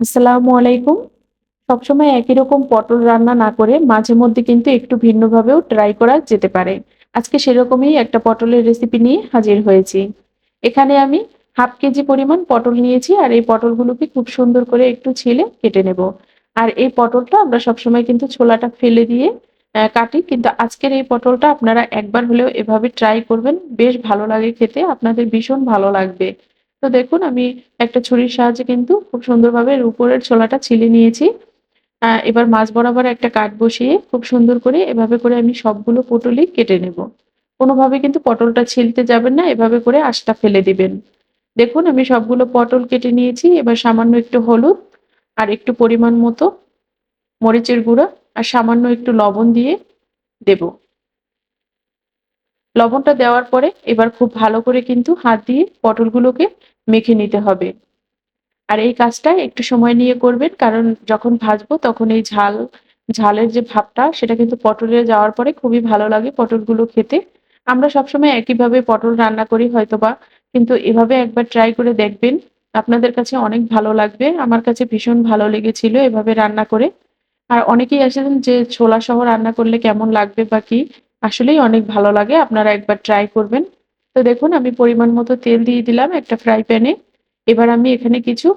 আসসালামু আলাইকুম। সবসময় একই রকম পটল রান্না না করে মাঝে মধ্যে কিন্তু একটু ভিন্নভাবেও ট্রাই করা যেতে পারে। আজকে সেরকমই একটা পটলের রেসিপি নিয়ে হাজির হয়েছি। এখানে আমি হাফ কেজি পরিমাণ পটল নিয়েছি আর এই পটলগুলোকে খুব সুন্দর করে একটু ছিলে কেটে নেব। আর এই পটলটা আমরা সবসময় কিন্তু ছোলাটা ফেলে দিয়ে কাটি। কিন্তু আজকের এই পটলটা আপনারা একবার হলেও এভাবে ট্রাই করবেন। বেশ ভালো লাগে খেতে, আপনাদের ভীষণ ভালো লাগবে। তো দেখুন আমি একটা ছুরির সাহায্যে কিন্তু খুব সুন্দরভাবে এর উপরের ছোলাটা ছিলে নিয়েছি। এবার মাঝ বরাবর একটা কাট বসিয়ে খুব সুন্দর করে এভাবে করে আমি সবগুলো পটলই কেটে নেব। কোনোভাবে কিন্তু পটলটা ছিলতে যাবেন না, এভাবে করে আঁশটা ফেলে দিবেন। দেখুন আমি সবগুলো পটল কেটে নিয়েছি। এবার সামান্য একটু হলুদ আর একটু পরিমাণ মতো মরিচের গুঁড়া আর সামান্য একটু লবণ দিয়ে দেব। লবণটা দেওয়ার পরে এবার খুব ভালো করে কিন্তু হাত দিয়ে পটলগুলোকে মেখে নিতে হবে। আর এই কাজটা একটু সময় নিয়ে করবেন, কারণ যখন ভাজবো তখন এই ঝালের যে ভাবটা সেটা কিন্তু পটলে যাওয়ার পরে খুবই ভালো লাগে পটলগুলো খেতে। আমরা সবসময় একইভাবে পটল রান্না করি হয়তোবা, কিন্তু এভাবে একবার ট্রাই করে দেখবেন। আপনাদের কাছে অনেক ভালো লাগবে। আমার কাছে ভীষণ ভালো লেগেছিল এভাবে রান্না করে। আর অনেকেই আসেন যে ছোলা সহ রান্না করলে কেমন লাগবে বা কি, আসলেই অনেক ভালো লাগে। আপনারা একবার ট্রাই করবেন। তো দেখুন আমি পরিমাণ মতো তেল দিয়ে দিলাম একটা ফ্রাই প্যানে। এবার আমি এখানে কিছু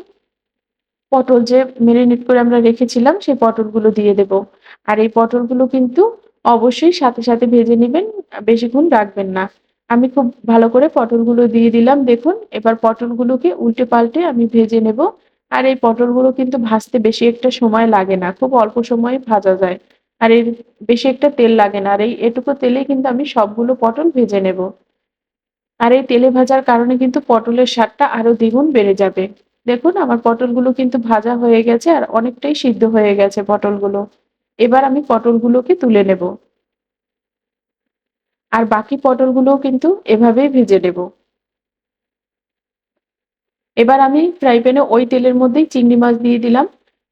পটল যে মেরিনেট করে আমরা রেখেছিলাম সেই পটলগুলো দিয়ে দেব। আর এই পটলগুলো কিন্তু অবশ্যই সাথে, সাথে ভেজে নিবেন। বেশিক্ষণ রাখবেন না। আমি খুব ভালো করে পটলগুলো দিয়ে দিলাম দেখুন। এবার পটলগুলোকে উল্টে পাল্টে আমি ভেজে নেব। আর এই পটলগুলো কিন্তু ভাজতে বেশি একটা সময় লাগে না। খুব অল্প সময়ে ভাজা যায়। আর এর বেশি একটা তেল লাগে না। আর এটুকু তেলেই কিন্তু আমি সবগুলো পটল ভেজে নেব। আর এই তেলে ভাজার কারণে কিন্তু পটলের স্বাদটা আরো দ্বিগুণ বেড়ে যাবে। দেখুন আমার পটলগুলো কিন্তু ভাজা হয়ে গেছে আর অনেকটাই সিদ্ধ হয়ে গেছে পটলগুলো। এবার আমি পটলগুলোকে তুলে নেব। আর বাকি পটলগুলোও কিন্তু এভাবেই ভেজে নেব। এবার আমি ফ্রাই প্যানে ওই তেলের মধ্যেই চিংড়ি মাছ দিয়ে দিলাম।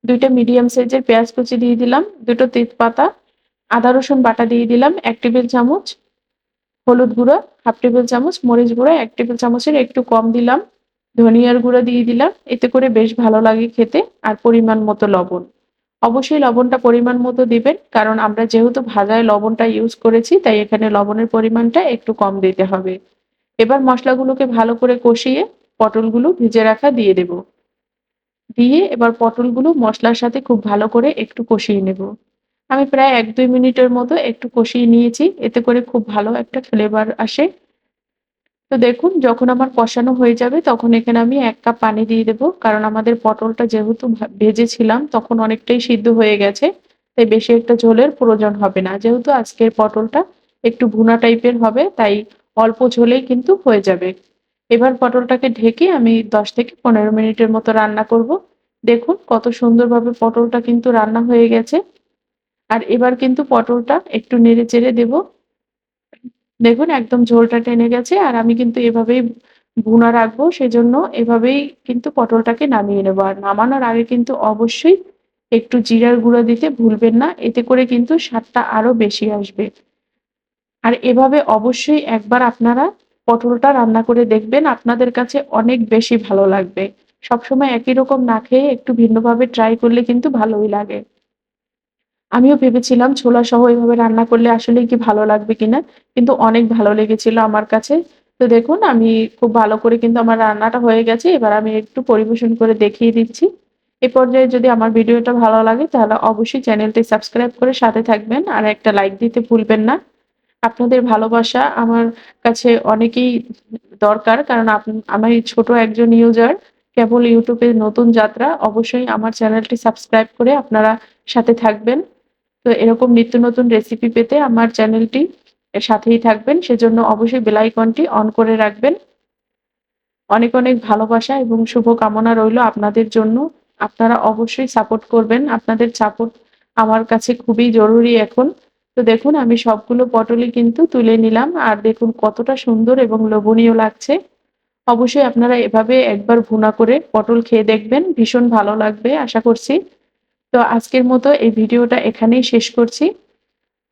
২ টা মিডিয়াম সাইজের পেঁয়াজ কুচি দিয়ে দিলাম, ২ টো তেজপাতা, আদা রসুন বাটা দিয়ে দিলাম ১ টেবিল চামচ, হলুদ গুঁড়া ১/২ টেবিল চামচ, মরিচ গুঁড়া ১ টেবিল চামচের একটু কম দিলাম, ধনিয়ার গুঁড়া দিয়ে দিলাম। এতে করে বেশ ভালো লাগে খেতে। আর পরিমাণ মতো লবণ। অবশ্যই লবণটা পরিমাণ মতো দিবেন, কারণ আমরা যেহেতু ভাজায় লবণটা ইউজ করেছি তাই এখানে লবণের পরিমাণটা একটু কম দিতে হবে। এবার মসলাগুলোকে ভালো করে কষিয়ে পটলগুলো ভেজে রাখা দিয়ে দেব। দিয়ে এবার পটলগুলো মসলার সাথে খুব ভালো করে একটু কষিয়ে নেব। আমি প্রায় ১-২ মিনিটের মতো একটু কষিয়ে নিয়েছি। এতে করে খুব ভালো একটা ফ্লেভার আসে। তো দেখুন যখন আমার কষানো হয়ে যাবে তখন এখানে আমি ১ কাপ পানি দিয়ে দেব। কারণ আমাদের পটলটা যেহেতু ভেজেছিলাম তখন অনেকটাই সিদ্ধ হয়ে গেছে। তাই বেশি একটা ঝোলের প্রয়োজন হবে না। যেহেতু আজকের পটলটা একটু ভুনা টাইপের হবে তাই অল্প ঝোলেই কিন্তু হয়ে যাবে। এবার পটলটাকে ঢেকে আমি ১০ থেকে ১৫ মিনিটের মতো রান্না করব। দেখুন কত সুন্দরভাবে পটলটা কিন্তু রান্না হয়ে গেছে। আর এবার কিন্তু পটলটা একটু নেড়ে-চেড়ে দেব। দেখুন একদম ঝোলটা টেনে গেছে আর আমি কিন্তু এভাবেই ভুনা রাখবো, সেজন্য এভাবেই কিন্তু পটলটাকে নামিয়ে নেব। আর নামানোর আগে কিন্তু অবশ্যই একটু জিরার গুঁড়া দিতে ভুলবেন না। এতে করে কিন্তু স্বাদটা আরো বেশি আসবে। আর এভাবে অবশ্যই একবার আপনারা পটলটা রান্না করে দেখবেন, আপনাদের কাছে অনেক বেশি ভালো লাগবে। সবসময় একই রকম না খেয়ে একটু ভিন্নভাবে ট্রাই করলে কিন্তু ভালোই লাগে। আমিও ভেবেছিলাম ছোলা সহ এভাবে রান্না করলে আসলেই কি ভালো লাগবে কিনা। কিন্তু অনেক ভালো লেগেছিল আমার কাছে। তো দেখুন আমি খুব ভালো করে কিন্তু আমার রান্নাটা হয়ে গেছে। এবার আমি একটু পরিবেশন করে দেখিয়ে দিচ্ছি। এ পর্যায়ে যদি আমার ভিডিওটা ভালো লাগে তাহলে অবশ্যই চ্যানেলটি সাবস্ক্রাইব করে সাথে থাকবেন। আর একটা লাইক দিতে ভুলবেন না। আপনাদের ভালোবাসা আমার কাছে অনেকই দরকার। কারণ আমি ছোট একজন ইউজার। কেবল YouTube এ নতুন যাত্রা। অবশ্যই আমার চ্যানেলটি সাবস্ক্রাইব করে আপনারা সাথে থাকবেন। তো এরকম নিত্য নতুন রেসিপি পেতে আমার চ্যানেলটি এর সাথেই থাকবেন। সেজন্য অবশ্যই বেল আইকনটি অন করে রাখবেন। অনেক, অনেক ভালোবাসা এবং শুভকামনা রইলো আপনাদের জন্য। আপনারা অবশ্যই সাপোর্ট করবেন। আপনাদের সাপোর্ট আমার কাছে খুবই জরুরি এখন। তো দেখুন আমি সবগুলো পটলই কিন্তু তুলে নিলাম। আর দেখুন কতটা সুন্দর এবং লোভনীয় লাগছে। অবশ্যই আপনারা এভাবে একবার ভুনা করে পটল খেয়ে দেখবেন। ভীষণ ভালো লাগবে আশা করছি। তো আজকের মতো এই ভিডিওটা এখানেই শেষ করছি।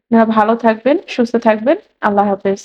আপনারা ভালো থাকবেন, সুস্থ থাকবেন। আল্লাহ হাফেজ।